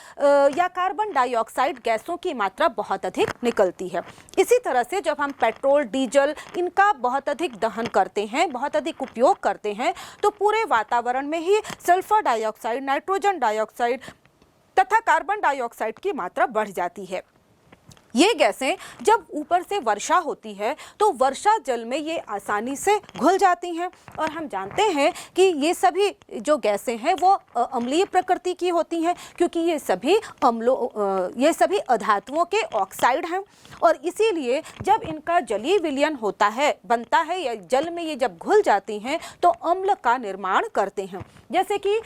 या कार्बन डाइऑक्साइड गैसों की मात्रा बहुत अधिक निकलती है। इसी तरह से जब हम पेट्रोल, डीजल इनका बहुत अधिक दहन करते हैं, बहुत अधिक उपयोग करते हैं, तो पूरे वातावरण में ही सल्फर डाइऑक्साइड, नाइट्रोजन डाइऑक्साइड तथा कार्बन डाइऑक्साइड की मात्रा बढ़ जाती है। ये गैसें जब ऊपर से वर्षा होती है तो वर्षा जल में ये आसानी से घुल जाती हैं, और हम जानते हैं कि ये सभी जो गैसें हैं वो अम्लीय प्रकृति की होती हैं, क्योंकि ये सभी अधातुओं के ऑक्साइड हैं। और इसीलिए जब इनका जलीय विलयन होता है, बनता है, या जल में ये जब घुल जाती हैं तो अम्ल का निर्माण करते हैं। जैसे कि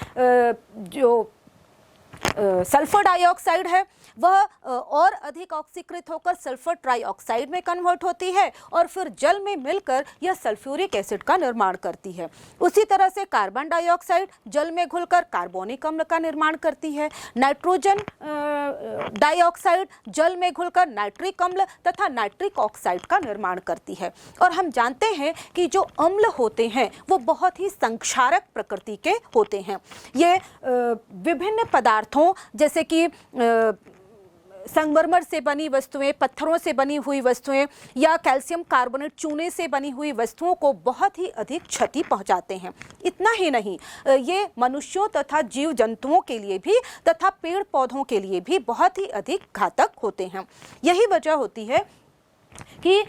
जो सल्फर डाइऑक्साइड है वह और अधिक ऑक्सीकृत होकर सल्फर ट्राइऑक्साइड में कन्वर्ट होती है और फिर जल में मिलकर यह सल्फ्यूरिक एसिड का निर्माण करती है। उसी तरह से कार्बन डाइऑक्साइड जल में घुलकर कार्बोनिक अम्ल का निर्माण करती है। नाइट्रोजन डाइऑक्साइड जल में घुलकर नाइट्रिक अम्ल तथा नाइट्रिक ऑक्साइड का निर्माण करती है। और हम जानते हैं कि जो अम्ल होते हैं वो बहुत ही संक्षारक प्रकृति के होते हैं। ये विभिन्न पदार्थों जैसे कि संगमरमर से बनी वस्तुएं, पत्थरों से बनी हुई वस्तुएं या कैल्शियम कार्बोनेट चूने से बनी हुई वस्तुओं को बहुत ही अधिक क्षति पहुंचाते हैं। इतना ही नहीं, ये मनुष्यों तथा जीव जंतुओं के लिए भी तथा पेड़ पौधों के लिए भी बहुत ही अधिक घातक होते हैं। यही वजह होती है कि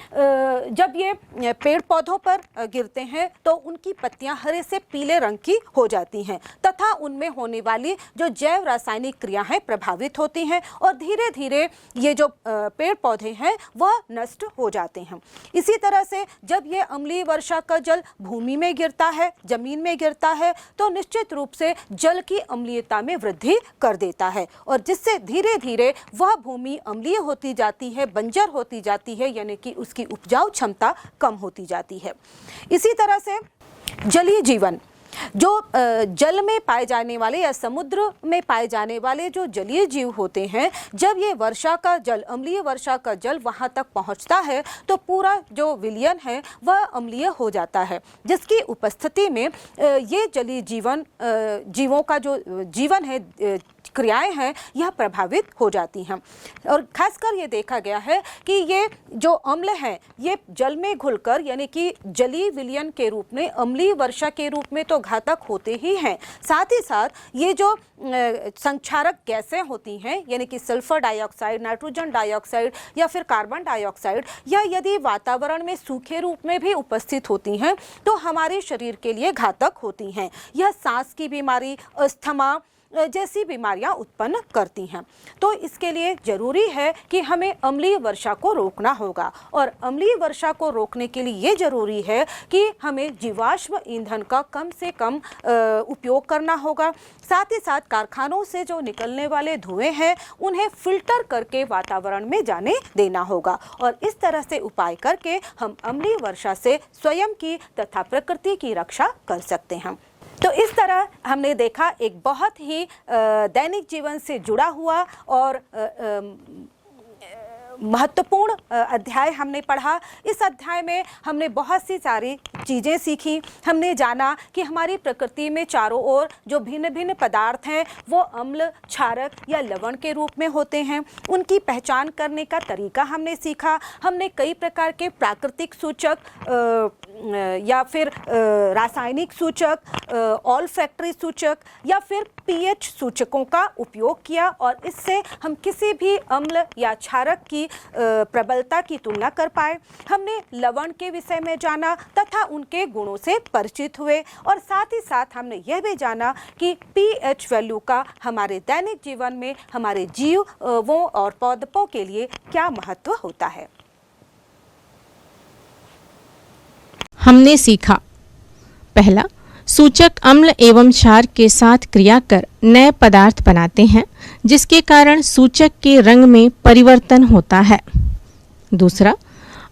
जब ये पेड़ पौधों पर गिरते हैं तो उनकी पत्तियां हरे से पीले रंग की हो जाती हैं तथा उनमें होने वाली जो जैव रासायनिक क्रियाएं हैं प्रभावित होती हैं और धीरे धीरे ये जो पेड़ पौधे हैं वह नष्ट हो जाते हैं। इसी तरह से जब ये अम्लीय वर्षा का जल भूमि में गिरता है, जमीन में गिरता है, तो निश्चित रूप से जल की अम्लीयता में वृद्धि कर देता है और जिससे धीरे धीरे वह भूमि अम्लीय होती जाती है, बंजर होती जाती है, यानी कि उसकी उपजाऊ क्षमता कम होती जाती है। इसी तरह से जलीय जीवन, जो जल में पाए जाने वाले या समुद्र में पाए जाने वाले जो जलीय जीव होते हैं, जब ये वर्षा का जल, अम्लीय वर्षा का जल वहाँ तक पहुँचता है तो पूरा जो विलयन है वह अम्लीय हो जाता है, जिसकी उपस्थिति में ये जलीय जीवों का जो जीवन है, क्रियाएं हैं, यह प्रभावित हो जाती हैं। और खासकर ये देखा गया है कि ये जो अम्ल हैं ये जल में घुलकर यानी कि जलीय विलयन के रूप में, अम्लीय वर्षा के रूप में तो घातक होते ही हैं, साथ ही साथ ये जो संक्षारक गैसें होती हैं यानी कि सल्फर डाइऑक्साइड, नाइट्रोजन डाइऑक्साइड या फिर कार्बन डाइऑक्साइड, या यदि वातावरण में सूखे रूप में भी उपस्थित होती हैं तो हमारे शरीर के लिए घातक होती हैं। यह सांस की बीमारी, अस्थमा जैसी बीमारियां उत्पन्न करती हैं। तो इसके लिए जरूरी है कि हमें अम्लीय वर्षा को रोकना होगा और अम्लीय वर्षा को रोकने के लिए ये जरूरी है कि हमें जीवाश्म ईंधन का कम से कम उपयोग करना होगा। साथ ही साथ कारखानों से जो निकलने वाले धुएं हैं उन्हें फिल्टर करके वातावरण में जाने देना होगा और इस तरह से उपाय करके हम अम्लीय वर्षा से स्वयं की तथा प्रकृति की रक्षा कर सकते हैं। तो इस तरह हमने देखा एक बहुत ही दैनिक जीवन से जुड़ा हुआ और महत्वपूर्ण अध्याय हमने पढ़ा। इस अध्याय में हमने बहुत सी सारी चीज़ें सीखी। हमने जाना कि हमारी प्रकृति में चारों ओर जो भिन्न भिन्न पदार्थ हैं वो अम्ल, क्षारक या लवण के रूप में होते हैं। उनकी पहचान करने का तरीका हमने सीखा। हमने कई प्रकार के प्राकृतिक सूचक या फिर रासायनिक सूचक, ऑल्फैक्टरी सूचक या फिर पीएच सूचकों का उपयोग किया और इससे हम किसी भी अम्ल या क्षारक की प्रबलता की तुलना कर पाए। हमने लवण के विषय में जाना तथा उनके गुणों से परिचित हुए और साथ ही साथ हमने यह भी जाना कि पीएच वैल्यू का हमारे दैनिक जीवन में हमारे जीवों और पौधों के लिए क्या महत्व होता है। हमने सीखा, पहला, सूचक अम्ल एवं क्षार के साथ क्रिया कर नए पदार्थ बनाते हैं जिसके कारण सूचक के रंग में परिवर्तन होता है। दूसरा,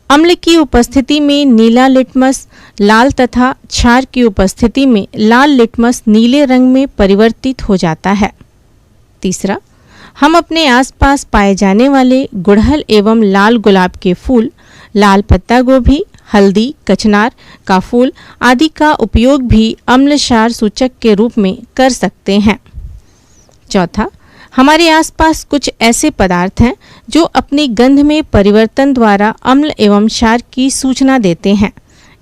अम्ल की उपस्थिति में नीला लिटमस लाल तथा क्षार की उपस्थिति में लाल लिटमस नीले रंग में परिवर्तित हो जाता है। तीसरा, हम अपने आसपास पाए जाने वाले गुड़हल एवं लाल गुलाब के फूल, लाल पत्ता गोभी, हल्दी, कचनार का फूल आदि का उपयोग भी अम्ल क्षार सूचक के रूप में कर सकते हैं। चौथा, हमारे आसपास कुछ ऐसे पदार्थ हैं जो अपनी गंध में परिवर्तन द्वारा अम्ल एवं क्षार की सूचना देते हैं।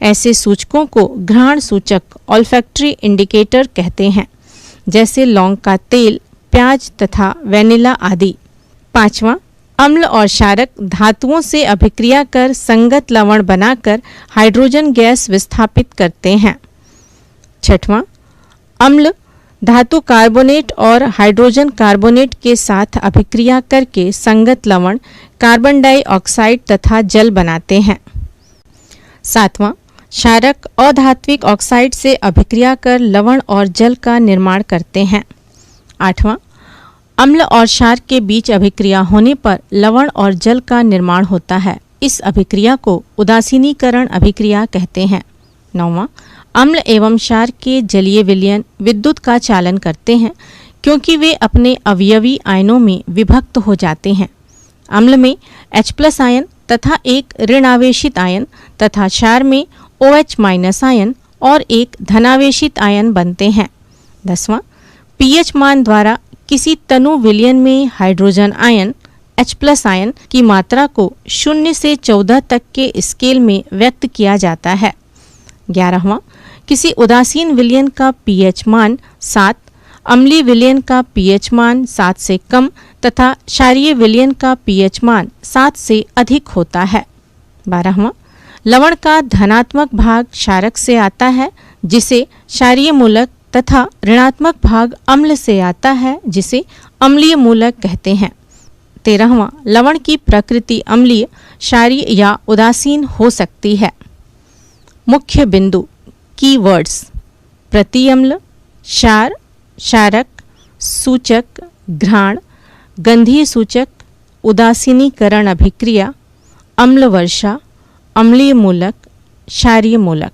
ऐसे सूचकों को घ्राण सूचक ऑल्फैक्टरी इंडिकेटर कहते हैं, जैसे लौंग का तेल, प्याज तथा वेनिला आदि। पांचवा, अम्ल और क्षारक धातुओं से अभिक्रिया कर संगत लवण बनाकर हाइड्रोजन गैस विस्थापित करते हैं। छठवां, अम्ल धातु कार्बोनेट और हाइड्रोजन कार्बोनेट के साथ अभिक्रिया करके संगत लवण कार्बन डाइऑक्साइड तथा जल बनाते हैं। सातवां, क्षारक अधात्विक ऑक्साइड से अभिक्रिया कर लवण और जल का निर्माण करते हैं। आठवां, अम्ल और क्षार के बीच अभिक्रिया होने पर लवण और जल का निर्माण होता है। इस अभिक्रिया को उदासीनीकरण अभिक्रिया कहते हैं। नौवां, अम्ल एवं क्षार के जलीय विलयन विद्युत का चालन करते हैं, क्योंकि वे अपने अवयवी आयनों में विभक्त हो जाते हैं। अम्ल में H+ आयन तथा एक ऋणावेशित आयन तथा क्षार में OH- आयन और एक धनावेशित आयन बनते हैं। 10वां, pH मान द्वारा किसी तनु विलयन में हाइड्रोजन आयन H+ आयन की मात्रा को 0 से 14 तक के स्केल में व्यक्त किया जाता है। 11वां, किसी उदासीन विलयन का pH मान 7, अम्लीय विलयन का pH मान 7 से कम तथा क्षारीय विलयन का pH मान 7 से अधिक होता है। 12वां, लवण का धनात्मक भाग क्षारक से आता है, जिसे क्षारीय मूलक तथा ऋणात्मक भाग अम्ल से आता है, जिसे अम्लीय मूलक कहते हैं। 13वां, लवण की प्रकृति अम्लीय, क्षारीय या उदासीन हो सकती है। मुख्य बिंदु कीवर्ड्स: प्रतिअम्ल, क्षार, क्षारक, सूचक, घ्राण, गंधीय सूचक, उदासीनीकरण अभिक्रिया, अम्ल वर्षा, अम्लीय मूलक, क्षारीय मूलक।